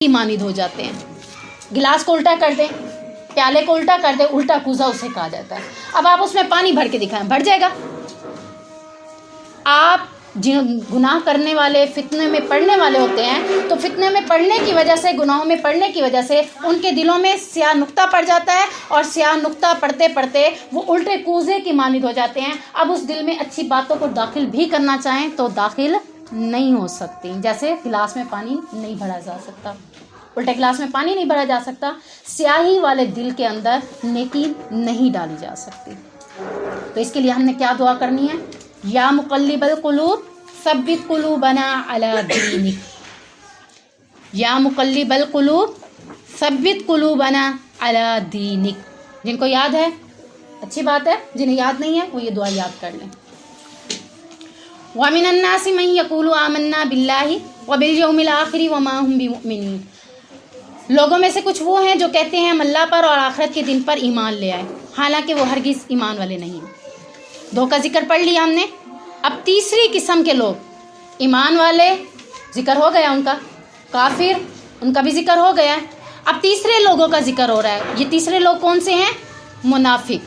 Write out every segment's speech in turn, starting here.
کی مانند ہو جاتے ہیں. گلاس کو الٹا کر دیں, پیالے کو الٹا کر دیں, الٹا کوزا اسے کہا جاتا ہے. اب آپ اس میں پانی بھر کے دکھائیں, بھر جائے گا. آپ گناہ کرنے والے فتنے میں پڑنے والے ہوتے ہیں تو فتنے میں پڑنے کی وجہ سے, گناہوں میں پڑنے کی وجہ سے ان کے دلوں میں سیاہ نقطہ پڑ جاتا ہے, اور سیاہ نقطہ پڑتے پڑتے وہ الٹے کوزے کی مانند ہو جاتے ہیں. اب اس دل میں اچھی باتوں کو داخل بھی کرنا چاہیں تو داخل نہیں ہو سکتی. جیسے گلاس میں پانی نہیں بھرا جا سکتا, الٹے گلاس میں پانی نہیں بھرا جا سکتا, سیاہی والے دل کے اندر نیکی نہیں ڈالی جا سکتی. تو اس کے لیے ہم نے کیا دعا کرنی ہے؟ یا مقلب القلوب ثبت قلوبنا علی دینک. یا مقلب القلوب ثبت قلوبنا علی دینک. جن کو یاد ہے اچھی بات ہے, جنہیں یاد نہیں ہے وہ یہ دعا یاد کر لیں. وَمِنَ النَّاسِ مَن يَقُولُ آمَنَّا بِاللَّهِ وَبِالْيَوْمِ الْآخِرِ وَمَا هُمْ بِمُؤْمِنِينَ. لوگوں میں سے کچھ وہ ہیں جو کہتے ہیں ہم اللہ پر اور آخرت کے دن پر ایمان لے آئے, حالانکہ وہ ہرگز ایمان والے نہیں ہیں. دو کا ذکر پڑھ لیا ہم نے. اب تیسری قسم کے لوگ, ایمان والے ذکر ہو گیا ان کا, کافر ان کا بھی ذکر ہو گیا. اب تیسرے لوگوں کا ذکر ہو رہا ہے. یہ تیسرے لوگ کون سے ہیں؟ منافق.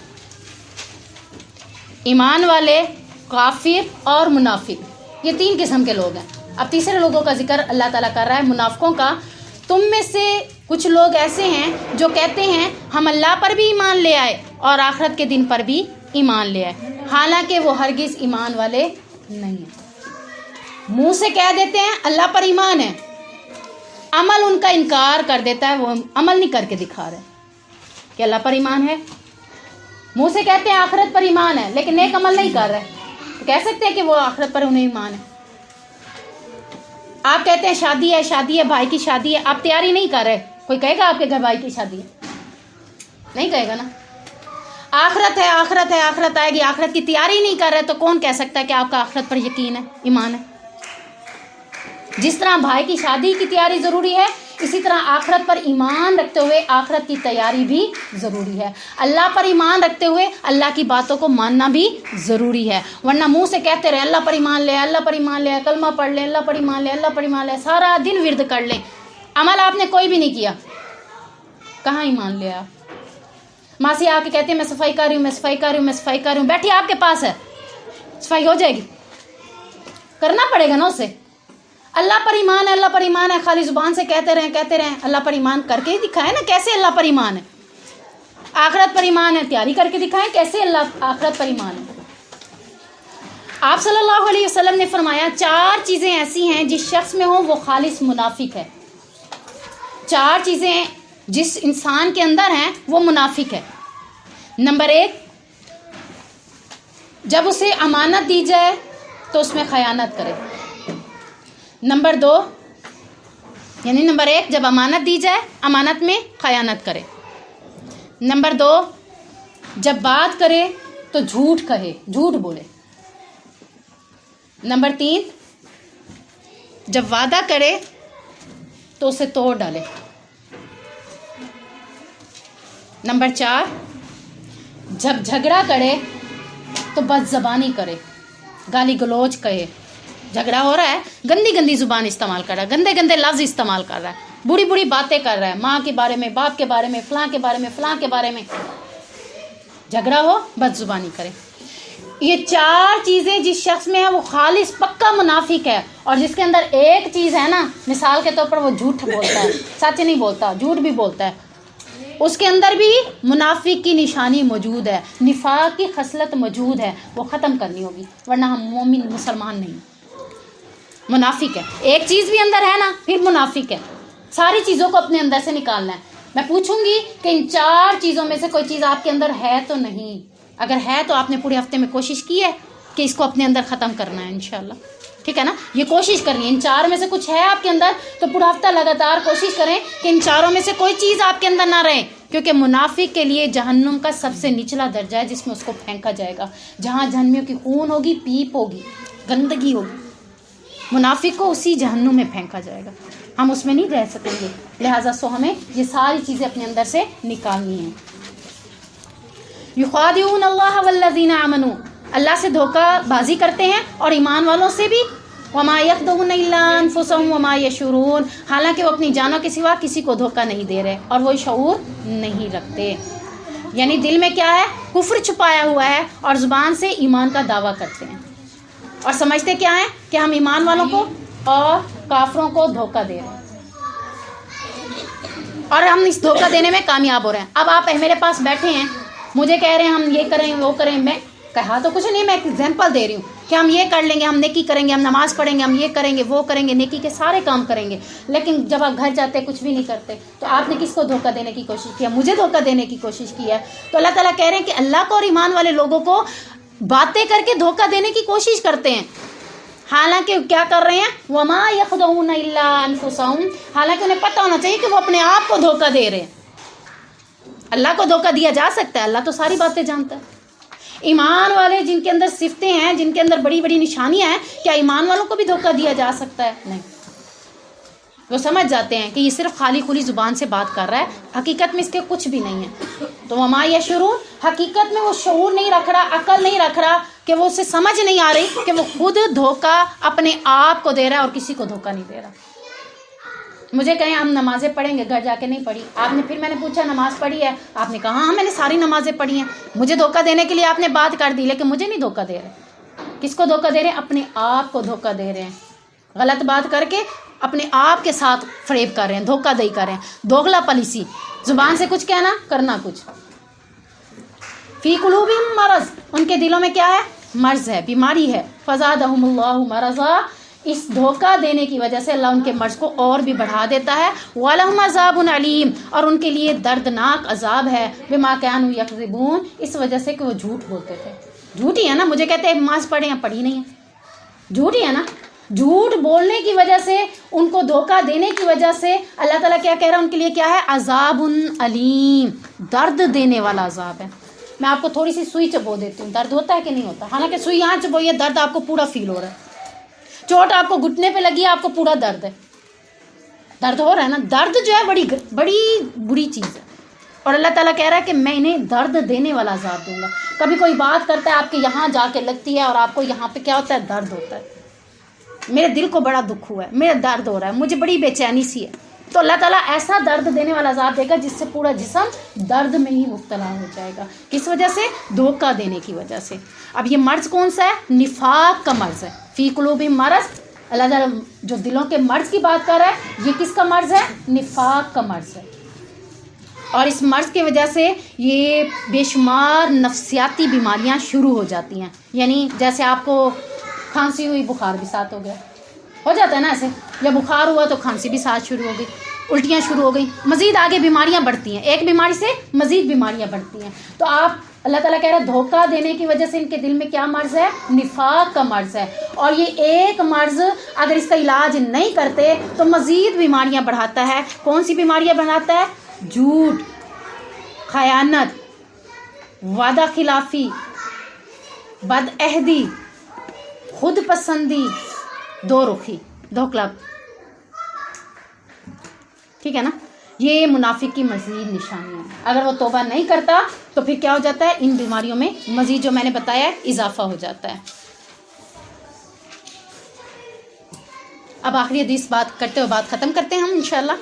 ایمان والے, کافر اور منافق, یہ تین قسم کے لوگ ہیں. اب تیسرے لوگوں کا ذکر اللہ تعالیٰ کر رہا ہے, منافقوں کا. تم میں سے کچھ لوگ ایسے ہیں جو کہتے ہیں ہم اللہ پر بھی ایمان لے آئے اور آخرت کے دن پر بھی ایمان لے آئے, حالانکہ وہ ہرگز ایمان والے نہیں ہیں. منہ سے کہہ دیتے ہیں اللہ پر ایمان ہے, عمل ان کا انکار کر دیتا ہے, وہ عمل نہیں کر کے دکھا رہے کہ اللہ پر ایمان ہے. منہ سے کہتے ہیں آخرت پر ایمان ہے لیکن نیک عمل نہیں کر رہے, تو کہہ سکتے ہیں کہ وہ آخرت پر انہیں ایمان ہے. آپ کہتے ہیں شادی ہے, شادی ہے, بھائی کی شادی ہے, آپ تیاری نہیں کر رہے, کوئی کہے گا آپ کے گھر بھائی کی شادی ہے؟ نہیں کہے گا نا. آخرت ہے, آخرت ہے, آخرت آئے گی, آخرت کی تیاری نہیں کر رہے تو کون کہہ سکتا ہے کہ آپ کا آخرت پر یقین ہے, ایمان ہے؟ جس طرح بھائی کی شادی کی تیاری ضروری ہے, اسی طرح آخرت پر ایمان رکھتے ہوئے آخرت کی تیاری بھی ضروری ہے. اللہ پر ایمان رکھتے ہوئے اللہ کی باتوں کو ماننا بھی ضروری ہے, ورنہ منہ سے کہتے رہے اللہ پر ایمان لے, اللہ پر ایمان لے, کلمہ پڑھ لیں, اللہ پر ایمان لے, اللہ پر ایمان لے, سارا دن ورد کر لیں, عمل آپ نے کوئی بھی نہیں کیا, کہاں ایمان لے آپ؟ ماسی آ کے کہتے ہیں میں صفائی کر رہی ہوں, میں صفائی کر رہی ہوں, میں صفائی کر رہی ہوں, بیٹھی آپ کے پاس ہے, صفائی ہو جائے گی؟ کرنا پڑے گا نا اسے. اللہ پر ایمان ہے, اللہ پر ایمان ہے, خالی زبان سے کہتے رہیں, اللہ پر ایمان کر کے ہی دکھائیں نا کیسے اللہ پر ایمان ہے. آخرت پر ایمان ہے, تیاری کر کے دکھائیں کیسے اللہ آخرت پر ایمان ہے. آپ صلی اللہ علیہ وسلم نے فرمایا 4 چیزیں ایسی ہیں جس شخص میں ہوں وہ خالص منافق ہے. 4 چیزیں جس انسان کے اندر ہیں وہ منافق ہے. نمبر 1, جب اسے امانت دی جائے تو اس میں خیانت کرے. نمبر 2, یعنی نمبر 1 جب امانت دی جائے امانت میں خیانت کرے. نمبر 2, جب بات کرے تو جھوٹ کہے, جھوٹ بولے. نمبر 3, جب وعدہ کرے تو اسے توڑ ڈالے. نمبر 4, جب جھگڑا کرے تو بد زبانی کرے, گالی گلوچ کہے. جھگڑا ہو رہا ہے, گندی گندی زبان استعمال کر رہا ہے, گندے گندے لفظ استعمال کر رہا ہے, بری بری باتیں کر رہا ہے, ماں کے بارے میں, باپ کے بارے میں, فلاں کے بارے میں, فلاں کے بارے میں. جھگڑا ہو, بد زبانی کرے. یہ 4 چیزیں جس شخص میں ہے وہ خالص پکا منافق ہے. اور جس کے اندر ایک چیز ہے نا, مثال کے طور پر وہ جھوٹ بولتا ہے, سچ نہیں بولتا, جھوٹ بھی بولتا ہے, اس کے اندر بھی منافق کی نشانی موجود ہے, نفاق کی خصلت موجود ہے, وہ ختم کرنی ہوگی, ورنہ ہم مومن مسلمان نہیں. منافق ہے, ایک چیز بھی اندر ہے نا پھر منافق ہے. ساری چیزوں کو اپنے اندر سے نکالنا ہے. میں پوچھوں گی کہ ان 4 چیزوں میں سے کوئی چیز آپ کے اندر ہے تو نہیں؟ اگر ہے تو آپ نے پورے ہفتے میں کوشش کی ہے کہ اس کو اپنے اندر ختم کرنا ہے انشاءاللہ, ٹھیک ہے نا. یہ کوشش کرنی ہے. ان 4 میں سے کچھ ہے آپ کے اندر تو پورا ہفتہ لگاتار کوشش کریں کہ ان 4 میں سے کوئی چیز آپ کے اندر نہ رہے, کیونکہ منافق کے لیے جہنم کا سب سے نچلا درجہ ہے جس میں اس کو پھینکا جائے گا, جہاں جہنمیوں کی خون ہوگی, پیپ ہوگی, گندگی ہوگی. منافق کو اسی جہنم میں پھینکا جائے گا, ہم اس میں نہیں رہ سکیں گے. لہٰذا ہمیں یہ ساری چیزیں اپنے اندر سے نکالنی ہیں. یخادعون اللہ والذین آمنوا, اللہ سے دھوکہ بازی کرتے ہیں اور ایمان والوں سے بھی, वमा यख्दऊन इल्ला अनफुसहुम वमा यशऊरून, हालांकि वो अपनी जानों के सिवा किसी को धोखा नहीं दे रहे और वो शऊर नहीं रखते। यानी दिल में क्या है, कुफ्र छुपाया हुआ है और ज़ुबान से ईमान का दावा करते हैं और समझते क्या है कि हम ईमान वालों को और काफरों को धोखा दे रहे हैं और हम इस धोखा देने में कामयाब हो रहे हैं। अब आप मेरे पास बैठे हैं, मुझे कह रहे हैं हम ये करें वो करें, मैं कहा तो कुछ नहीं, मैं एक एग्जाम्पल दे रही हूँ कि हम ये कर लेंगे, हम नेकी करेंगे, हम नमाज़ पढ़ेंगे, हम ये करेंगे वो करेंगे, नेकी के सारे काम करेंगे, लेकिन जब आप घर जाते कुछ भी नहीं करते तो आपने किसको धोखा देने की कोशिश किया? मुझे धोखा देने की कोशिश की है। तो अल्लाह ताला कह रहे हैं कि अल्लाह को और ईमान वाले लोगों को बातें करके धोखा देने की कोशिश करते हैं, हालांकि क्या कर रहे हैं, वमा यख्दऊन इल्ला अनफुसहुम, हालांकि उन्हें पता होना चाहिए कि वो अपने आप को धोखा दे रहे हैं। अल्लाह को धोखा दिया जा सकता है, अल्लाह तो सारी बातें जानता है। ईमान वाले जिनके अंदर सिफतें हैं, जिनके अंदर बड़ी बड़ी निशानियां हैं, क्या ईमान वालों को भी धोखा दिया जा सकता है? नहीं। वो समझ जाते हैं कि ये सिर्फ खाली खुली ज़ुबान से बात कर रहा है, हकीकत में इसके कुछ भी नहीं है। तो वमा यशऊरून, हकीकत में वो शऊर नहीं रख रहा, अकल नहीं रख रहा, कि वो उसे समझ नहीं आ रही कि वो खुद धोखा अपने आप को दे रहा है और किसी को धोखा नहीं दे रहा। मुझे कहें हम नमाज़ें पढ़ेंगे, घर जाके नहीं पढ़ी आपने, फिर मैंने पूछा नमाज़ पढ़ी है, आपने कहा हाँ मैंने सारी नमाज़ें पढ़ी हैं। मुझे धोखा देने के लिए आपने बात कर दी, लेकिन मुझे नहीं धोखा दे रहे। किसको धोखा दे रहे हैं? अपने आप को धोखा दे रहे हैं। गलत बात करके अपने आप के साथ फरेब कर रहे हैं, धोखाधड़ी कर रहे हैं, दोगला पॉलिसी, जुबान से कुछ कहना, करना कुछ। फी कुलूबिहिम मरज़, उनके दिलों में क्या है? मर्ज है, बीमारी है। फ़ज़ादहुमुल्लाहु मरज़ा, इस धोखा देने की वजह से अल्लाह उनके मर्ज को और भी बढ़ा देता है। वलहुम अज़ाबुन अलीम, और उनके लिए दर्दनाक अजाब है। बिमा कानू यकज़िबून, इस वजह से कि वो झूठ बोलते थे। झूठ ही है ना, मुझे कहते हैं नमाज़ पढ़े हैं, पढ़ी नहीं है, झूठ ही है ना। झूठ बोलने की वजह से, उनको धोखा देने की वजह से अल्लाह ताला क्या कह रहा है उनके लिए? क्या है? अज़ाबुन अलीम, दर्द देने वाला अजाब है। मैं आपको थोड़ी सी सुई चबो देती हूँ, दर्द होता है कि नहीं होता? हालांकि सुई यहाँ चबोई है, दर्द आपको पूरा फील हो रहा है। चोट आपको घुटने पे लगी है, आपको पूरा दर्द है, दर्द हो रहा है ना। दर्द जो है बड़ी बड़ी बुरी चीज़ है और अल्लाह ताला कह रहा है कि मैं इन्हें दर्द देने वाला अजाब दूंगा। कभी कोई बात करता है, आपके यहाँ जाके लगती है और आपको यहाँ पे क्या होता है? दर्द होता है। मेरे दिल को बड़ा दुख हुआ है, मेरा दर्द हो रहा है, मुझे बड़ी बेचैनी सी है, तो अल्लाह ताला ऐसा दर्द देने वाला अजाब देगा जिससे पूरा जिस्म दर्द में ही मुब्तला हो जाएगा। किस वजह से? धोखा देने की वजह से। अब ये मर्ज कौन सा है? निफाक का मर्ज है। फी कुलूबिहिम मरज़, अल्लाह ताला जो दिलों के मर्ज की बात कर रहा है, ये किसका मर्ज है? निफाक का मर्ज है। और इस मर्ज की वजह से ये बेशुमार नफ्सियाती बीमारियां शुरू हो जाती हैं। यानी जैसे आपको खांसी हुई, बुखार भी साथ हो गया, हो जाता है ना ऐसे, जब बुखार हुआ तो खांसी भी साथ शुरू हो गई, उल्टियाँ शुरू हो गई, मज़ीद आगे बीमारियां बढ़ती हैं, एक बीमारी से मज़ीद बीमारियां बढ़ती हैं। तो आप, अल्लाह ताला कह रहा है धोखा देने की वजह से इनके दिल में क्या मर्ज है? निफाक का मर्ज है। और ये एक मर्ज अगर इसका इलाज नहीं करते तो मज़ीद बीमारियां बढ़ाता है। कौन सी बीमारियां बढ़ाता है? झूठ, खयानत, वादा खिलाफी, बदअहदी, खुद पसंदी, दो रुखी, धोखला, ठीक है ना। ये मुनाफिक की मज़ीद निशानियाँ हैं। अगर वो तौबा नहीं करता तो फिर क्या हो जाता है? इन बीमारियों में मज़ीद जो मैंने बताया है इजाफा हो जाता है। अब आखिरी हदीस बात करते हुए बात ख़त्म करते हैं हम इंशाल्लाह।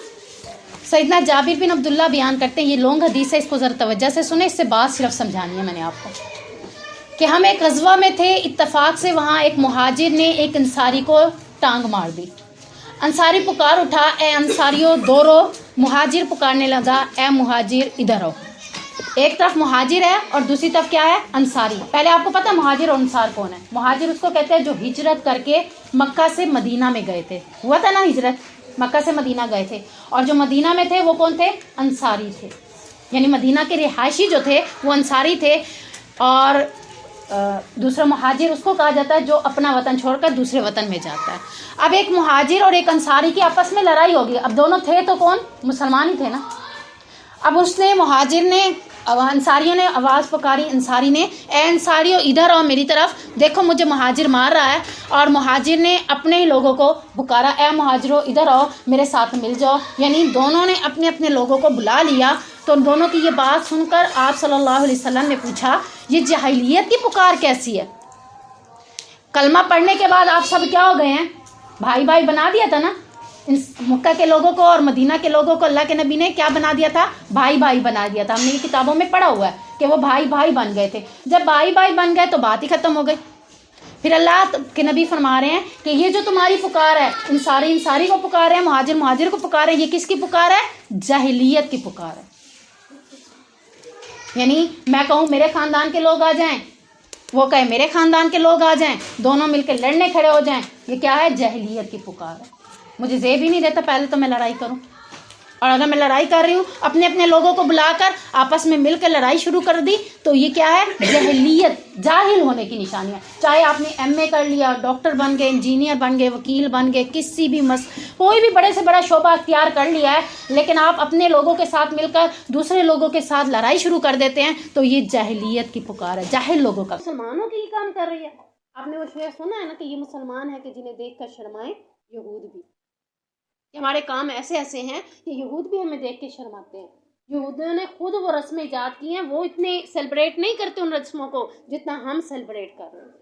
सैयदना जाबिर बिन अब्दुल्ला बयान करते हैं, ये लॉन्ग हदीस है, इसको ज़रा तवज्जो से सुने, इससे बात सिर्फ समझानी है मैंने आपको, कि हम एक ग़ज़वा में थे, इत्तफाक से वहाँ एक मुहाजिर ने एक अंसारी को टांग मार दी। अंसारी पुकार उठा, ए अंसारियों दौड़ो। मुहाजिर पुकारने लगा, ए मुहाजिर इधर आओ। एक तरफ मुहाजिर है और दूसरी तरफ क्या है? अंसारी। पहले आपको पता मुहाजिर और अंसार कौन है? मुहाजिर उसको कहते हैं जो हिजरत करके मक्का से मदीना में गए थे, हुआ था ना हिजरत, मक्का से मदीना गए थे, और जो मदीना में थे वो कौन थे? अंसारी थे। यानी मदीना के रिहायशी जो थे वो अंसारी थे। और दूसरा मुहाजिर उसको कहा जाता है जो अपना वतन छोड़कर दूसरे वतन में जाता है। अब एक मुहाजिर और एक अंसारी की आपस में लड़ाई होगी। अब दोनों थे तो कौन? मुसलमान ही थे ना। अब उसने, मुहाजिर ने, अंसारियों ने आवाज़ पुकारी, अंसारी ने, ए अंसारियों इधर आओ मेरी तरफ, देखो मुझे मुहाजिर मार रहा है। और मुहाजिर ने अपने ही लोगों को पुकारा, ए मुहाजिरों इधर आओ मेरे साथ मिल जाओ। यानी दोनों ने अपने अपने लोगों को बुला लिया। तो दोनों की ये बात सुनकर आप सल्लल्लाहु अलैहि वसल्लम ने पूछा, ये जाहिलियत की पुकार कैसी है? कलमा पढ़ने के बाद आप सब क्या हो गए हैं? भाई भाई बना दिया था ना मक्का के लोगों को और मदीना के लोगों को। अल्लाह के नबी ने क्या बना दिया था? भाई भाई बना दिया था। हमने किताबों में पढ़ा हुआ है कि वो भाई भाई बन गए थे। जब भाई भाई बन गए तो बात ही खत्म हो गई। फिर अल्लाह के नबी फरमा रहे हैं कि ये जो तुम्हारी पुकार है, इंसारी को पुकार है, मुहाजिर को पुकार है, ये किसकी पुकार है? जाहिलियत की पुकार है। यानी मैं कहूँ मेरे खानदान के लोग आ जाएं, वो कहे मेरे खानदान के लोग आ जाएं, दोनों मिलकर लड़ने खड़े हो जाएं, ये क्या है? जाहिलियत की पुकार है। मुझे ज़ेब ही नहीं देता पहले तो मैं लड़ाई करूं, और अगर मैं लड़ाई कर रही हूँ अपने अपने लोगों को बुलाकर आपस में मिलकर लड़ाई शुरू कर दी तो ये क्या है? जाहिलियत, जाहिल होने की निशानी है। चाहे आपने एमए कर लिया, डॉक्टर बन गए, इंजीनियर बन गए, वकील बन गए, किसी भी कोई भी बड़े से बड़ा शोबा अख्तियार कर लिया है, लेकिन आप अपने लोगों के साथ मिलकर दूसरे लोगों के साथ लड़ाई शुरू कर देते हैं तो ये जाहिलियत की पुकार है, जाहिल लोगों का। मुसलमानों के लिए काम कर रही है। आपने वो शेर सुना है ना कि ये मुसलमान है कि जिन्हें देख कर शर्माए यहूद भी। हमारे काम ऐसे ऐसे हैं कि यहूद भी हमें देख के शर्माते हैं। यहूदियों ने खुद वो रस्में ईजाद की हैं, वो इतने सेलिब्रेट नहीं करते उन रस्मों को जितना हम सेलिब्रेट कर रहे हैं।